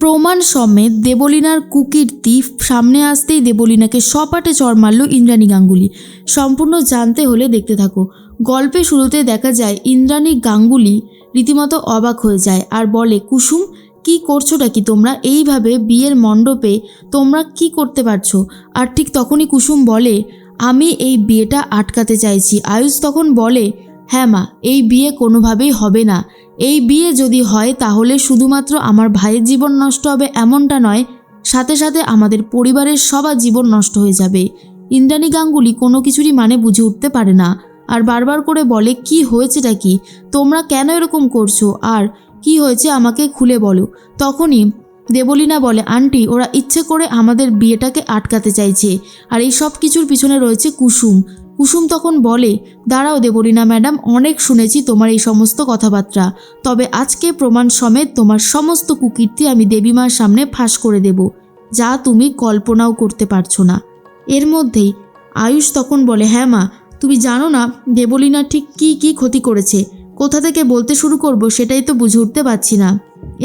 প্রমাণ সমেত দেবলীনার কুকীর্তি সামনে আসতেই দেবলীনাকে সপাটে চড় মারল ইন্দ্রাণী গাঙ্গুলি। সম্পূর্ণ জানতে হলে দেখতে থাকো। গল্পে শুরুতে দেখা যায় ইন্দ্রাণী গাঙ্গুলি রীতিমতো অবাক হয়ে যায় আর বলে, কুসুম কি করছোটা কি তোমরা? এইভাবে বিয়ের মণ্ডপে তোমরা কি করতে পারছো? আর ঠিক তখনই কুসুম বলে, আমি এই বিয়েটা আটকাতে চাইছি। আয়ুষ তখন বলে, হ্যাঁ মা, এই বিয়ে কোনোভাবেই হবে না। এই বিয়ে যদি হয় তাহলে শুধুমাত্র আমার ভাইয়ের জীবন নষ্ট হবে এমনটা নয়, সাথে সাথে আমাদের পরিবারের সবার জীবন নষ্ট হয়ে যাবে। ইন্দ্রাণী গাঙ্গুলি কোনো কিছুরই মানে বুঝে উঠতে পারে না আর বারবার করে বলে, কি হয়েছেটা কি? তোমরা কেন এরকম করছো? আর কি হয়েছে আমাকে খুলে বলো। তখনই দেবলীনা বলে, আন্টি, ওরা ইচ্ছে করে আমাদের বিয়েটাকে আটকাতে চাইছে আর এই সব কিছুর পিছনে রয়েছে কুসুম। কুসুম তখন বলে, দাঁড়াও দেবলীনা ম্যাডাম, অনেক শুনেছি তোমার এই সমস্ত কথাবার্তা, তবে আজকে প্রমাণ সমেত তোমার সমস্ত কুকীর্তি আমি দেবীমার সামনে ফাঁস করে দেব, যা তুমি কল্পনাও করতে পারছো না। এর মধ্যেই আয়ুষ তখন বলে, হ্যাঁ মা, তুমি জানো না দেবলীনা ঠিক কি কি ক্ষতি করেছে। কোথা থেকে বলতে শুরু করব সেটাই তো বুঝে উঠতে পারছি না।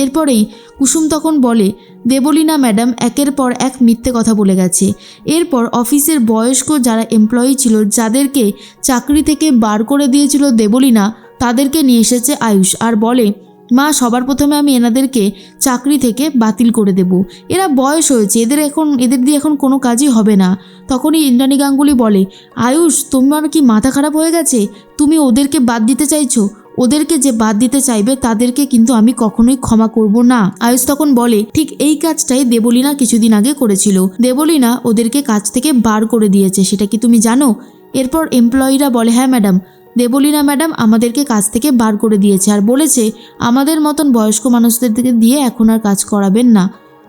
এরপরেই কুসুম তখন বলে, দেবলীনা ম্যাডাম একের পর এক মিথ্যে কথা বলে গেছে। এরপর অফিসের বয়স্ক যারা এমপ্লয়ি ছিল, যাদেরকে চাকরি থেকে বার করে দিয়েছিল দেবলীনা, তাদেরকে নিয়ে এসেছে আয়ুষ আর বলে, মা, সবার প্রথমে আমি এনাদেরকে চাকরি থেকে বাতিল করে দেব। এরা বয়স হয়েছে, এদের দিয়ে এখন কোনো কাজই হবে না। তখনই ইন্দ্রাণী গাঙ্গুলি বলে, আয়ুষ, তোমার কি মাথা খারাপ হয়ে গেছে? তুমি ওদেরকে বাদ দিতে চাইছো? ওদেরকে যে বাদ দিতে চাইবে তাদেরকে কিন্তু আমি কখনোই ক্ষমা করব না। আয়ুষ তখন বলে, ঠিক এই কাজটাই দেবলীনা কিছুদিন আগে করেছিল। দেবলীনা ওদেরকে কাজ থেকে বার করে দিয়েছে, সেটা কি তুমি জানো? এরপর এমপ্লয়িরা বলে, হ্যাঁ ম্যাডাম, দেবলীনা ম্যাডাম আমাদেরকে কাজ থেকে বার করে দিয়েছে আর বলেছে আমাদের মতন বয়স্ক মানুষদেরকে দিয়ে এখন আর কাজ করাবেন না।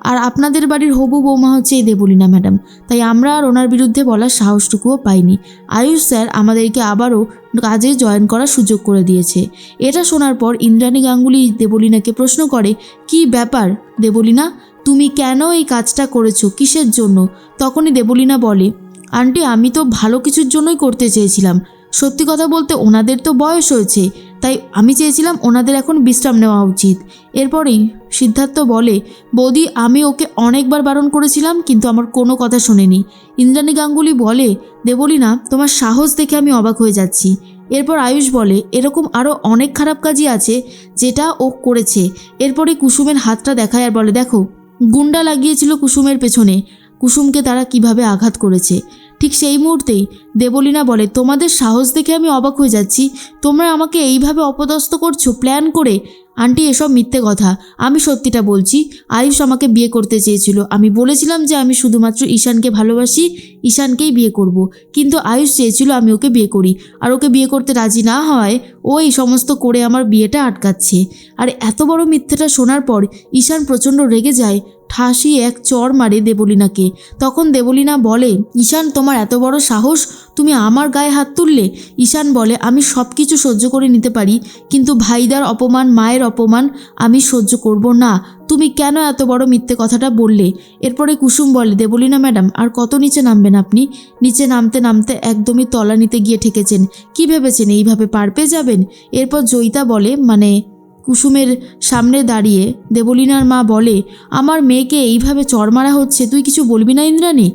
আর আপনাদের বাড়ির হবু বৌমা হচ্ছে এই দেবলীনা ম্যাডাম, তাই আমরা আর ওনার বিরুদ্ধে বলার সাহসটুকুও পাইনি। আয়ুষ স্যার আমাদেরকে আবারও কাজে জয়েন করার সুযোগ করে দিয়েছে। এটা শোনার পর ইন্দ্রাণী গাঙ্গুলি দেবলীনাকে প্রশ্ন করে, কি ব্যাপার দেবলীনা, তুমি কেন এই কাজটা করেছো, কিসের জন্য? তখনই দেবলীনা বলে, আন্টি, আমি তো ভালো কিছুর জন্যই করতে চেয়েছিলাম। সত্যি কথা বলতে ওনাদের তো বয়স হয়েছে, তাই আমি চেয়েছিলাম ওনাদের এখন বিশ্রাম নেওয়া উচিত। এরপরেই সিদ্ধার্থ বলে, বৌদি, আমি ওকে অনেকবার বারণ করেছিলাম কিন্তু আমার কোনো কথা শোনেনি। ইন্দ্রাণী গাঙ্গুলি বলে, দেবলীনা, তোমার সাহস দেখে আমি অবাক হয়ে যাচ্ছি। এরপর আয়ুষ বলে, এরকম আরও অনেক খারাপ কাজই আছে যেটা ও করেছে। এরপরে কুসুমের হাতটা দেখায় আর বলে, দেখো, গুন্ডা লাগিয়েছিল কুসুমের পেছনে, কুসুমকে তারা কিভাবে আঘাত করেছে। ঠিক সেই মুহূর্তেই দেবলীনা বলে, তোমাদের সাহস দেখে আমি অবাক হয়ে যাচ্ছি, তোমরা আমাকে এইভাবে অপদস্থ করছো প্ল্যান করে। আন্টি, এসব মিথ্যে কথা, আমি সত্যিটা বলছি। আয়ুষ আমাকে বিয়ে করতে চেয়েছিল, আমি বলেছিলাম যে আমি শুধুমাত্র ঈশানকে ভালোবাসি, ঈশানকেই বিয়ে করব, কিন্তু আয়ুষ চেয়েছিল আমি ওকে বিয়ে করি, আর ওকে বিয়ে করতে রাজি না হওয়ায় ও এই সমস্ত করে আমার বিয়েটা আটকাচ্ছে। আর এত বড় মিথ্যেটা শোনার পর ঈশান প্রচণ্ড রেগে যায়, ঠাসিয়ে এক চড় মারে দেবলীনাকে। তখন দেবলীনা বলে, ঈশান, তোমার এত বড় সাহস, তুমি আমার গায়ে হাত তুললে? ঈশান বলে, আমি সব কিছু সহ্য করে নিতে পারি, কিন্তু ভাইদার অপমান, মায়ের অপমান আমি সহ্য করব না। তুমি কেন এত বড় মিথ্যে কথাটা বললে? এরপরে কুসুম বলে, দেবলীনা ম্যাডাম, আর কত নিচে নামবেন আপনি? নিচে নামতে নামতে একদমই তলানিতে গিয়ে ঠেকেছেন। কি ভেবেছেন এইভাবে পার পেয়ে যাবেন? এরপর জয়িতা বলে, মানে কুসুমের সামনে দাঁড়িয়ে দেবলীনার মা বলে, আমার মেয়েকে এইভাবে চড় মারা হচ্ছে, তুই কিছু বলবি না ইন্দ্রাণী?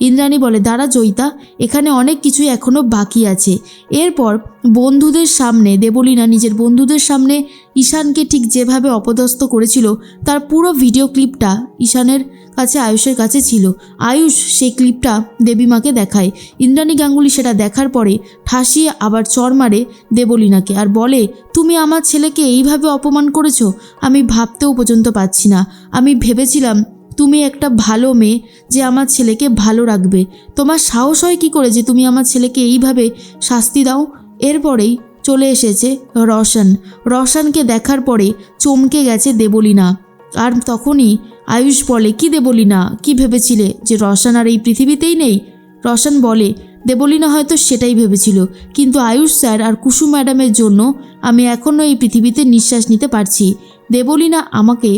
ইন্দ্রাণী বলে, দাঁড়া জয়িতা, এখানে অনেক কিছুই এখনও বাকি আছে। এরপর বন্ধুদের সামনে দেবলীনা নিজের বন্ধুদের সামনে ঈশানকে ঠিক যেভাবে অপদস্থ করেছিল তার পুরো ভিডিও ক্লিপটা ঈশানের কাছে, আয়ুষের কাছে ছিল। আয়ুষ সেই ক্লিপটা দেবীমাকে দেখায়। ইন্দ্রাণী গাঙ্গুলি সেটা দেখার পরে ঠাসিয়ে আবার চড় মারে দেবলীনাকে আর বলে, তুমি আমার ছেলেকে এইভাবে অপমান করেছো, আমি ভাবতেও পর্যন্ত পারছি না। আমি ভেবেছিলাম তুমি একটা ভালো মেয়ে যে আমার ছেলেকে ভালো রাখবে, তোমার সাহস হয় কী করে যে তুমি আমার ছেলেকে এইভাবে শাস্তি দাও? এরপরেই চলে এসেছে রওশনকে দেখার পরে চমকে গেছে দেবলীনা। আর তখনই আয়ুষ বলে, কি দেবলীনা, কি ভেবেছিলে যে রওশন আর এই পৃথিবীতেই নেই? রওশন বলে, দেবলীনা হয়তো সেটাই ভেবেছিল, কিন্তু আয়ুষ স্যার আর কুসুম ম্যাডামের জন্য আমি এখনও এই পৃথিবীতে নিঃশ্বাস নিতে পারছি। দেবলীনা আমাকে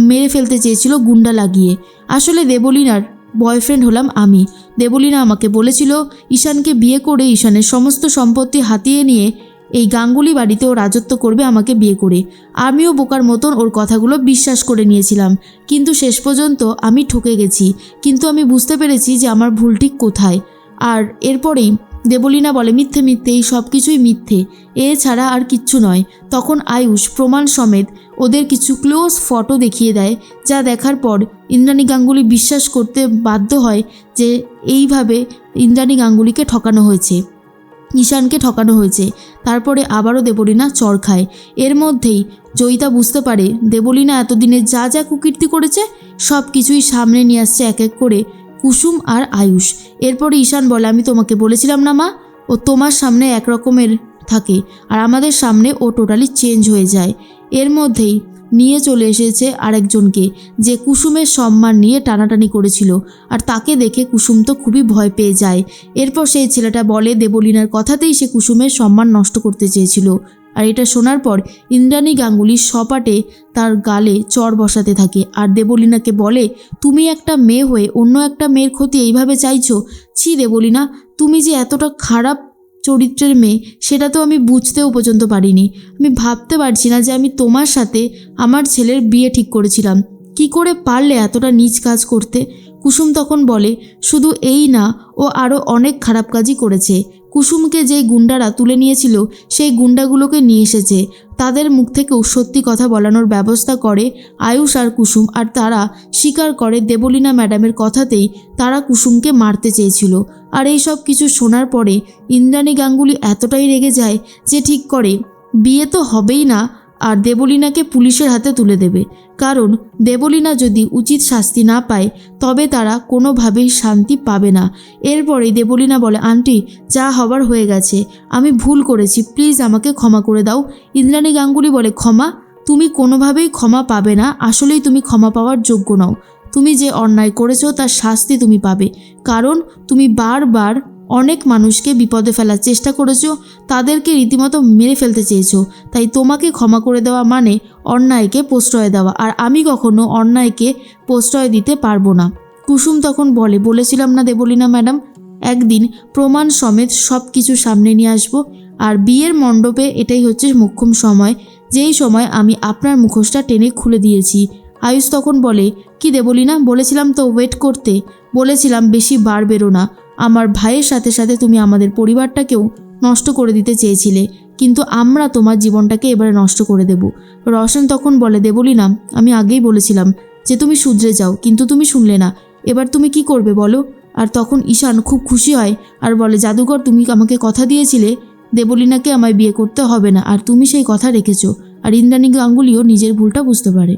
মেরে ফেলতে চেয়েছিল গুন্ডা লাগিয়ে, আসলে দেবলীনার বয়ফ্রেন্ড হলাম আমি। দেবলীনা আমাকে বলেছিল ঈশানকে বিয়ে করে ঈশানের সমস্ত সম্পত্তি হাতিয়ে নিয়ে এই গাঙ্গুলি বাড়িতে ও রাজত্ব করবে আমাকে বিয়ে করে। আমিও বোকার মতন ওর কথাগুলো বিশ্বাস করে নিয়েছিলাম, কিন্তু শেষ পর্যন্ত আমি ঠকে গেছি। কিন্তু আমি বুঝতে পেরেছি যে আমার ভুল ঠিক কোথায়। আর এরপরেই দেবলীনা বলে, মিথ্যে মিথ্যে, এই সব কিছুই মিথ্যে, এছাড়া আর কিচ্ছু নয়। তখন আয়ুষ প্রমাণ সমেত ওদের কিছু ক্লোজ ফটো দেখিয়ে দেয়, যা দেখার পর ইন্দ্রাণী গাঙ্গুলি বিশ্বাস করতে বাধ্য হয় যে এইভাবে ইন্দ্রাণী গাঙ্গুলিকে ঠকানো হয়েছে, ঈশানকে ঠকানো হয়েছে। তারপরে আবারও দেবলীনা চর খায়। এর মধ্যেই জয়িতা বুঝতে পারে দেবলীনা এতদিনে যা যা কুকীর্তি করেছে সব কিছুই সামনে নিয়ে আসছে এক এক করে কুসুম আর আয়ুষ। এরপরে ঈশান বলে, আমি তোমাকে বলেছিলাম না মা, ও তোমার সামনে একরকমের থাকে আর আমাদের সামনে ও টোটালি চেঞ্জ হয়ে যায়। এর মধ্যেই নিয়ে চলে এসেছে আরেকজনকে, যে কুসুমের সম্মান নিয়ে টানাটানি করেছিল, আর তাকে দেখে কুসুম তো খুবই ভয় পেয়ে যায়। এরপর সেই ছেলেটা বলে দেবলীনার কথাতেই সে কুসুমের সম্মান নষ্ট করতে চেয়েছিল। আর এটা শোনার পর ইন্দ্রাণী গাঙ্গুলি সপাটে তার গালে চর বসাতে থাকে আর দেবলীনাকে বলে, তুমি একটা মেয়ে হয়ে অন্য একটা মেয়ের ক্ষতি এইভাবে চাইছো? ছি দেবলীনা, তুমি যে এতটা খারাপ চরিত্রের মেয়ে সেটা তো আমি বুঝতেও পর্যন্ত পারিনি। আমি ভাবতে পারছি না যে আমি তোমার সাথে আমার ছেলের বিয়ে ঠিক করেছিলাম। কি করে পারলে এতটা নীচ কাজ করতে? কুসুম তখন বলে, শুধু এই না, ও আরও অনেক খারাপ কাজই করেছে। কুসুমকে যেই গুন্ডারা তুলে নিয়েছিল সেই গুন্ডাগুলোকে নিয়ে এসেছে, তাদের মুখ থেকেও সত্যি কথা বলানোর ব্যবস্থা করে আয়ুষ আর কুসুম। আর তারা স্বীকার করে দেবলীনা ম্যাডামের কথাতেই তারা কুসুমকে মারতে চেয়েছিল। আর এই সব কিছু শোনার পরে ইন্দ্রাণী গাঙ্গুলি এতটাই রেগে যায় যে ঠিক করে বিয়ে তো হবেই না, আর দেবলীনাকে পুলিশের হাতে তুলে দেবে। কারণ দেবলীনা যদি উচিত শাস্তি না পায় তবে তারা কোনোভাবেই শান্তি পাবে না। এরপরে দেবলীনা বলে, আন্টি যা হবার হয়ে গেছে, আমি ভুল করেছি, প্লিজ আমাকে ক্ষমা করে দাও। ইন্দ্রাণী গাঙ্গুলি বলে, ক্ষমা? তুমি কোনোভাবেই ক্ষমা পাবে না, আসলেই তুমি ক্ষমা পাওয়ার যোগ্য নও। তুমি যে অন্যায় করেছো তার শাস্তি তুমি পাবে, কারণ তুমি বারবার অনেক মানুষকে বিপদে ফেলার চেষ্টা করেছো, তাদেরকে রীতিমতো মেরে ফেলতে চেয়েছো। তাই তোমাকে ক্ষমা করে দেওয়া মানে অন্যায়কে প্রশ্রয় দেওয়া, আর আমি কখনো অন্যায়কে প্রশ্রয় দিতে পারবো না। কুসুম তখন বলে, বলেছিলাম না দেবলীনা ম্যাডাম, একদিন প্রমাণ সমেত সব কিছু সামনে নিয়ে আসবো, আর বিয়ের মণ্ডপে এটাই হচ্ছে মোক্ষম সময়, যেই সময় আমি আপনার মুখোশটা টেনে খুলে দিয়েছি। আয়ুষ তখন বলে, কি দেবলীনা, বলেছিলাম তো ওয়েট করতে, বলেছিলাম বেশি বার বেরো না। আমার ভাইয়ের সাথে সাথে তুমি আমাদের পরিবারটাকেও নষ্ট করে দিতে চেয়েছিলে, কিন্তু আমরা তোমার জীবনটাকে এবারে নষ্ট করে দেব। রওশন তখন বলে, দেবলীনা আমি আগেই বলেছিলাম যে তুমি শুধরে যাও, কিন্তু তুমি শুনলে না, এবার তুমি কি করবে বলো? আর তখন ঈশান খুব খুশি হয় আর বলে, জাদুকর তুমি আমাকে কথা দিয়েছিলে দেবলীনাকে আমায় বিয়ে করতে হবে না, আর তুমি সেই কথা রেখেছো। আর ইন্দ্রাণী গাঙ্গুলিও নিজের ভুলটা বুঝতে পারে।